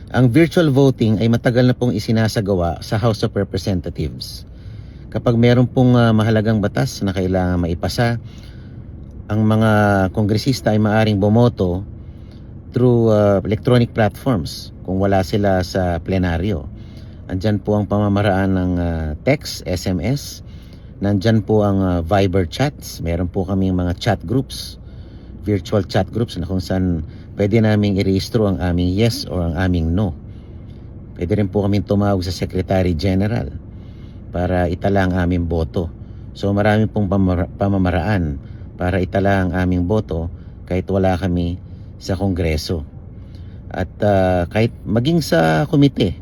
Ang virtual voting ay matagal na pong isinasagawa sa House of Representatives. Kapag meron pong mahalagang batas na kailangan maipasa, ang mga kongresista ay maaring bumoto through electronic platforms kung wala sila sa plenaryo. Andyan po ang pamamaraan ng text, SMS. Nandyan po ang Viber chats. Meron po kaming mga chat groups, virtual chat groups na kung saan pwede naming i-rehistro ang aming yes or ang aming no. Pwede rin po kaming tumawag sa Secretary General para itala ang aming boto. So marami pong pamamaraan para itala ang aming boto kahit wala kami sa Kongreso. At kahit maging sa komite,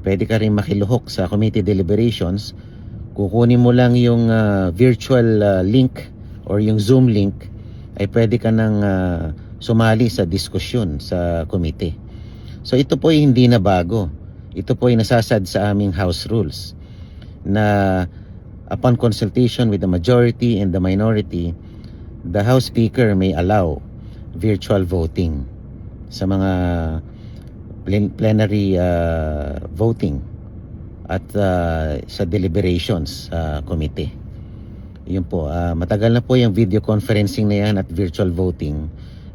pwede ka rin makiluhok sa committee deliberations. Kukunin mo lang yung virtual link or yung Zoom link, ay pwede ka nang sumali sa diskusyon sa komite. So ito po ay hindi na bago. Ito po ay nasasad sa aming House Rules na upon consultation with the majority and the minority, the House Speaker may allow virtual voting sa mga plenary voting at sa deliberations sa committee. Yun po, matagal na po yung video conferencing na yan at virtual voting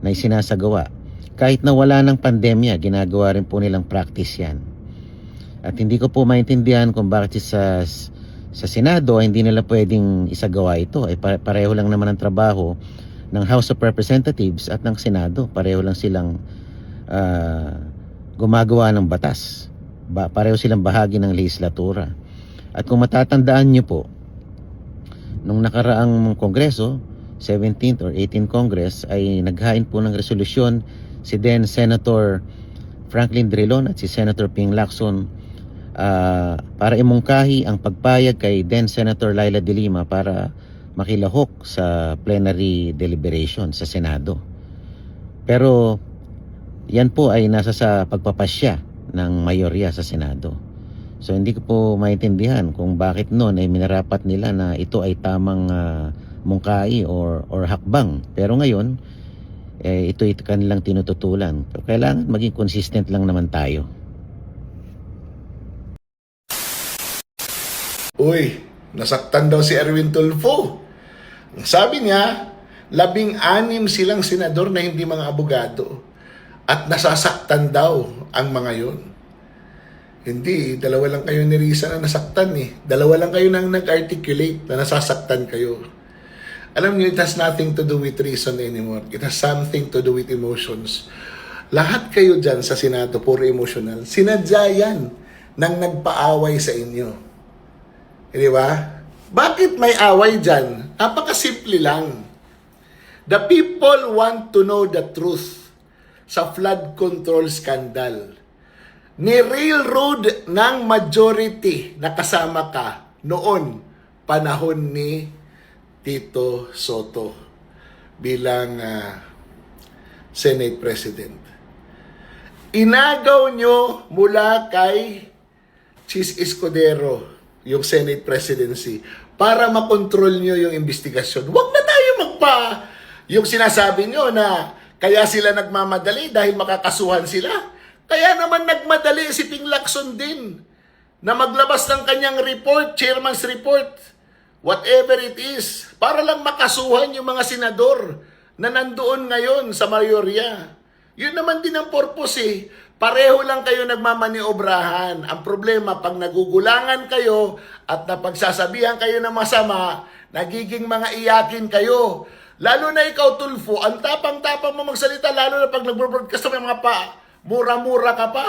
na isinasagawa. Kahit na wala ng pandemya, ginagawa rin po nilang practice yan. At hindi ko po maintindihan kung bakit sa Senado ay hindi nila pwedeng isagawa ito. Ay pareho lang naman ang trabaho ng House of Representatives at ng Senado. Pareho lang silang gumagawa ng batas. Pareho silang bahagi ng legislatura. At kung matatandaan nyo po, nung nakaraang Kongreso, 17th or 18th Congress, ay naghain po ng resolusyon si then Senator Franklin Drilon at si Senator Ping Lacson para imungkahi ang pagpayag kay then Senator Laila de Lima para makilahok sa plenary deliberation sa Senado. Pero yan po ay nasa sa pagpapasya ng mayorya sa Senado. So hindi ko po maintindihan kung bakit noon ay minarapat nila na ito ay tamang mungkahi or hakbang. Pero ngayon, ito kanilang tinututulan. Pero kailangan maging consistent lang naman tayo. Uy, nasaktan daw si Erwin Tulfo. Sabi niya, 16 silang senador na hindi mga abogado. At nasasaktan daw ang mga yon. Hindi, dalawa lang kayo ni Risa na nasaktan eh. Dalawa lang kayo nang nag-articulate na nasasaktan kayo. Alam niyo, it has nothing to do with reason anymore. It has something to do with emotions. Lahat kayo dyan sa Senado, puro emotional. Sinadya yan nang nagpaaway sa inyo. Di ba? Bakit may away dyan? Napakasimple lang. The people want to know the truth sa flood control scandal. Ni-railroad ng majority na kasama ka noon, panahon ni Tito Soto bilang Senate President. Inagaw nyo mula kay Chis Escudero yung Senate Presidency para makontrol nyo yung investigasyon. Huwag na tayo yung sinasabi nyo na kaya sila nagmamadali dahil makakasuhan sila. Kaya naman nagmadali si Ping Lacson din na maglabas ng kanyang report, chairman's report, whatever it is, para lang makasuhan yung mga senador na nandoon ngayon sa mayorya. Yun naman din ang purpose eh. Pareho lang kayo nagmamaniobrahan. Ang problema, pag nagugulangan kayo at napagsasabihan kayo ng masama, nagiging mga iyakin kayo. Lalo na ikaw, Tulfo, ang tapang-tapang mo magsalita, lalo na pag nag-broadcast may mga mura-mura ka pa.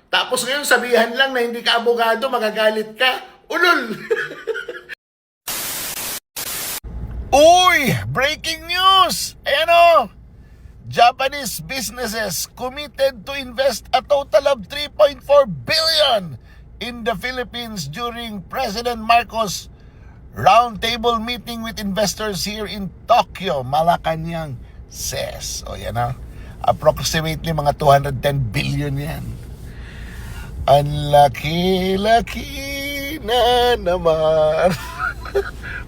Tapos ngayon, sabihan lang na hindi ka abogado, magagalit ka. Ulul! Uy! Breaking news! Ayan o! Japanese businesses committed to invest a total of 3.4 billion in the Philippines during President Marcos' roundtable meeting with investors here in Tokyo, Malacanang, says. O yan ha. Approximately mga 210 billion yan. Ang laki-laki na naman.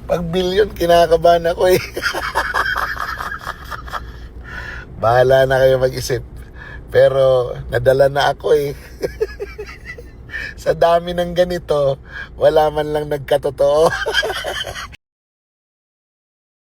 Pag billion, kinakabahan ako eh. Bahala na kayo mag-isip Pero nadala na ako eh. Sa dami ng ganito, wala man lang nagkatotoo.